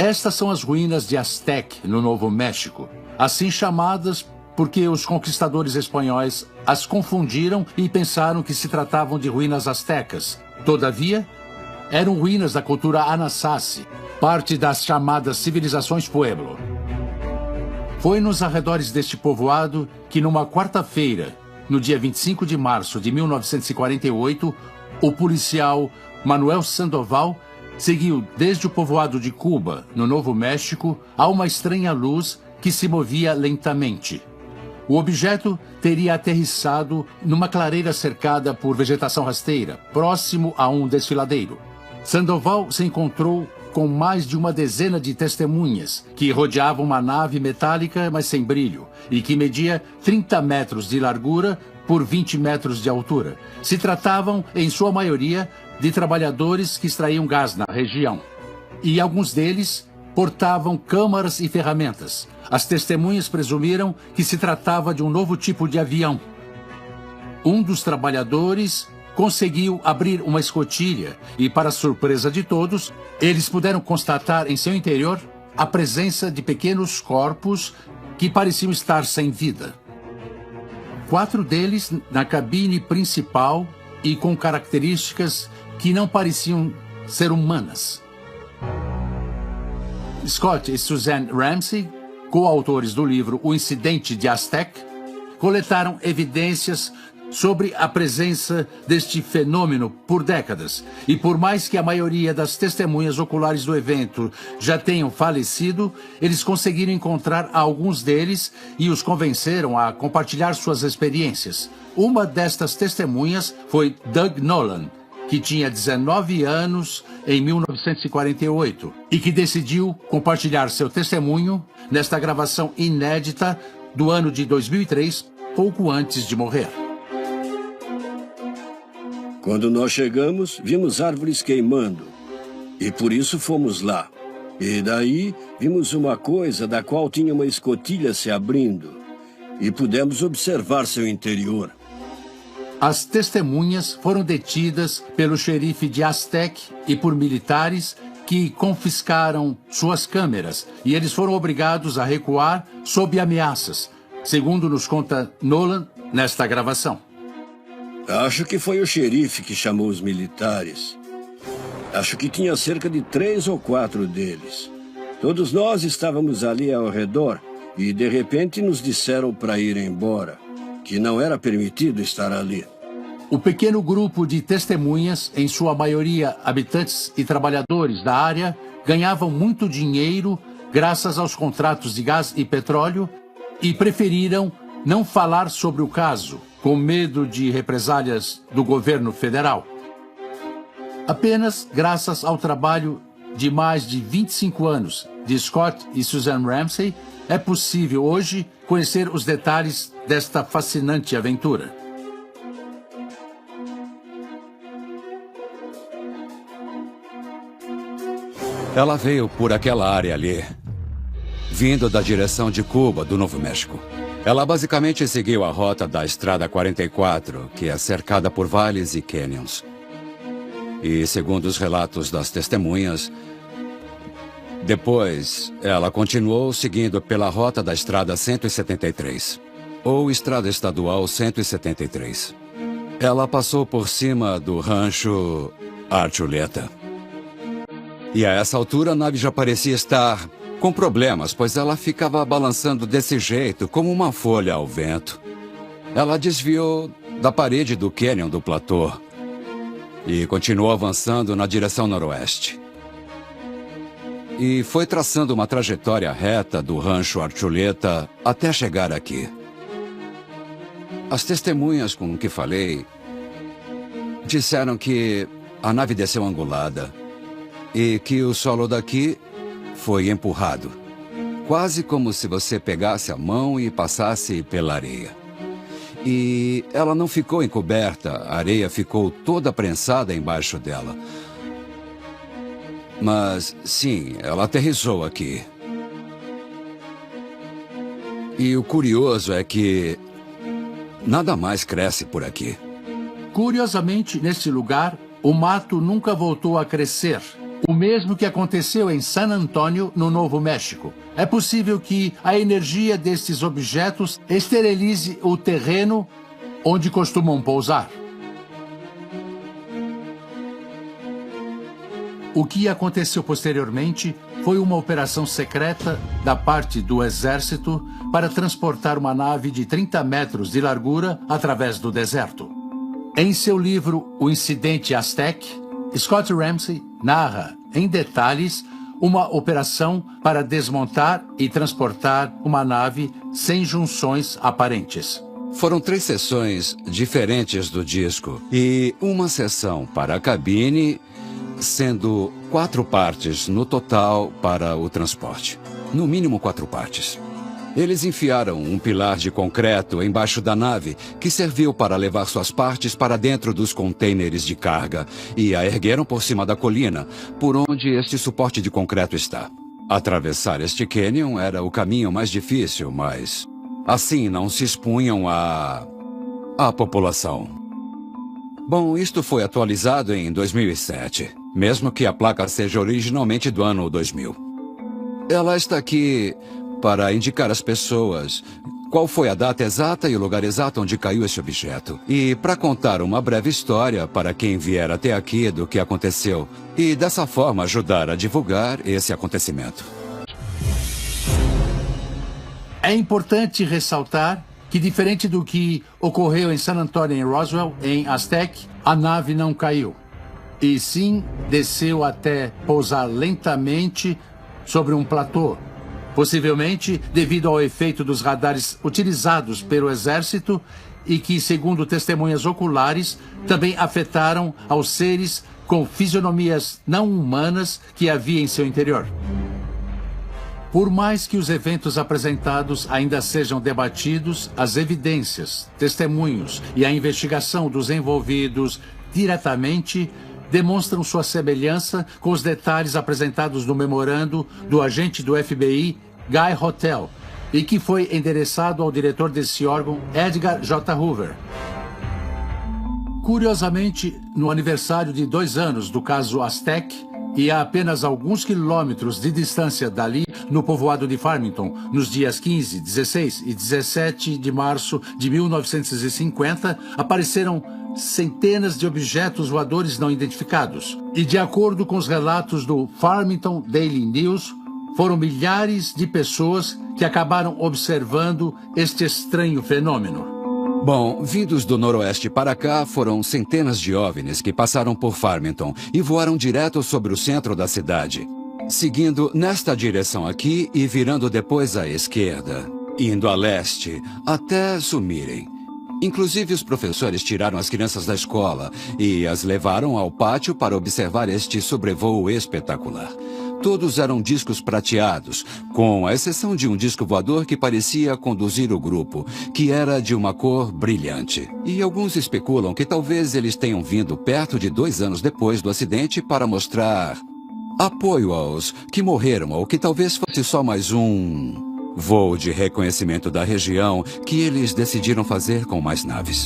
Estas são as ruínas de Aztec, no Novo México, assim chamadas porque os conquistadores espanhóis as confundiram e pensaram que se tratavam de ruínas astecas. Todavia, eram ruínas da cultura Anasazi, parte das chamadas civilizações Pueblo. Foi nos arredores deste povoado que, numa quarta-feira, no dia 25 de março de 1948, o policial Manuel Sandoval seguiu desde o povoado de Cuba, no Novo México, a uma estranha luz que se movia lentamente. O objeto teria aterrissado numa clareira cercada por vegetação rasteira, próximo a um desfiladeiro. Sandoval se encontrou com mais de uma dezena de testemunhas que rodeavam uma nave metálica, mas sem brilho, e que media 30 metros de largura por 20 metros de altura. Se tratavam, em sua maioria, de trabalhadores que extraíam gás na região. E alguns deles portavam câmaras e ferramentas. As testemunhas presumiram que se tratava de um novo tipo de avião. Um dos trabalhadores conseguiu abrir uma escotilha e, para surpresa de todos, eles puderam constatar em seu interior a presença de pequenos corpos que pareciam estar sem vida. 4 deles na cabine principal e com características que não pareciam ser humanas. Scott e Suzanne Ramsey, coautores do livro O Incidente de Aztec, coletaram evidências sobre a presença deste fenômeno por décadas. E por mais que a maioria das testemunhas oculares do evento já tenham falecido, eles conseguiram encontrar alguns deles e os convenceram a compartilhar suas experiências. Uma destas testemunhas foi Doug Nolan, que tinha 19 anos em 1948 e que decidiu compartilhar seu testemunho nesta gravação inédita do ano de 2003, pouco antes de morrer. Quando nós chegamos, vimos árvores queimando e por isso fomos lá. E daí vimos uma coisa da qual tinha uma escotilha se abrindo e pudemos observar seu interior. As testemunhas foram detidas pelo xerife de Aztec e por militares que confiscaram suas câmeras e eles foram obrigados a recuar sob ameaças, segundo nos conta Nolan nesta gravação. Acho que foi o xerife que chamou os militares. Acho que tinha cerca de 3 ou 4 deles. Todos nós estávamos ali ao redor e de repente nos disseram para ir embora, que não era permitido estar ali. O pequeno grupo de testemunhas, em sua maioria habitantes e trabalhadores da área, ganhavam muito dinheiro graças aos contratos de gás e petróleo e preferiram não falar sobre o caso, com medo de represálias do governo federal. Apenas graças ao trabalho de mais de 25 anos de Scott e Suzanne Ramsey, é possível hoje conhecer os detalhes desta fascinante aventura. Ela veio por aquela área ali, vindo da direção de Cuba, do Novo México. Ela basicamente seguiu a rota da Estrada 44, que é cercada por vales e canyons. E, segundo os relatos das testemunhas, depois ela continuou seguindo pela rota da Estrada 173, ou Estrada Estadual 173. Ela passou por cima do rancho Archuleta. E a essa altura a nave já parecia estar com problemas, pois ela ficava balançando desse jeito, como uma folha ao vento. Ela desviou da parede do cânion do platô e continuou avançando na direção noroeste. E foi traçando uma trajetória reta do rancho Archuleta até chegar aqui. As testemunhas com que falei disseram que a nave desceu angulada e que o solo daqui foi empurrado, quase como se você pegasse a mão e passasse pela areia. E ela não ficou encoberta, a areia ficou toda prensada embaixo dela. Mas, sim, ela aterrissou aqui. E o curioso é que nada mais cresce por aqui. Curiosamente, neste lugar, o mato nunca voltou a crescer. O mesmo que aconteceu em San Antonio, no Novo México. É possível que a energia destes objetos esterilize o terreno onde costumam pousar. O que aconteceu posteriormente foi uma operação secreta da parte do exército para transportar uma nave de 30 metros de largura através do deserto. Em seu livro O Incidente Aztec, Scott Ramsey narra em detalhes uma operação para desmontar e transportar uma nave sem junções aparentes. Foram 3 sessões diferentes do disco e uma sessão para a cabine, sendo 4 partes no total para o transporte. No mínimo 4 partes. Eles enfiaram um pilar de concreto embaixo da nave, que serviu para levar suas partes para dentro dos contêineres de carga, e a ergueram por cima da colina, por onde este suporte de concreto está. Atravessar este cânion era o caminho mais difícil, mas assim não se expunham à população. Bom, isto foi atualizado em 2007, mesmo que a placa seja originalmente do ano 2000. Ela está aqui para indicar às pessoas qual foi a data exata e o lugar exato onde caiu esse objeto. E para contar uma breve história para quem vier até aqui do que aconteceu. E dessa forma ajudar a divulgar esse acontecimento. É importante ressaltar que, diferente do que ocorreu em San Antonio e Roswell, em Aztec, a nave não caiu. E sim desceu até pousar lentamente sobre um platô. Possivelmente devido ao efeito dos radares utilizados pelo exército e que, segundo testemunhas oculares, também afetaram aos seres com fisionomias não humanas que havia em seu interior. Por mais que os eventos apresentados ainda sejam debatidos, as evidências, testemunhos e a investigação dos envolvidos diretamente demonstram sua semelhança com os detalhes apresentados no memorando do agente do FBI, Guy Hotel, e que foi endereçado ao diretor desse órgão, Edgar J. Hoover. Curiosamente, no aniversário de 2 anos do caso Aztec, e a apenas alguns quilômetros de distância dali, no povoado de Farmington, nos dias 15, 16 e 17 de março de 1950, apareceram centenas de objetos voadores não identificados. E de acordo com os relatos do Farmington Daily News, foram milhares de pessoas que acabaram observando este estranho fenômeno. Bom, vindos do noroeste para cá, foram centenas de OVNIs que passaram por Farmington e voaram direto sobre o centro da cidade, seguindo nesta direção aqui e virando depois à esquerda, indo a leste, até sumirem. Inclusive, os professores tiraram as crianças da escola e as levaram ao pátio para observar este sobrevoo espetacular. Todos eram discos prateados, com a exceção de um disco voador que parecia conduzir o grupo, que era de uma cor brilhante. E alguns especulam que talvez eles tenham vindo perto de 2 anos depois do acidente para mostrar apoio aos que morreram, ou que talvez fosse só mais um voo de reconhecimento da região que eles decidiram fazer com mais naves.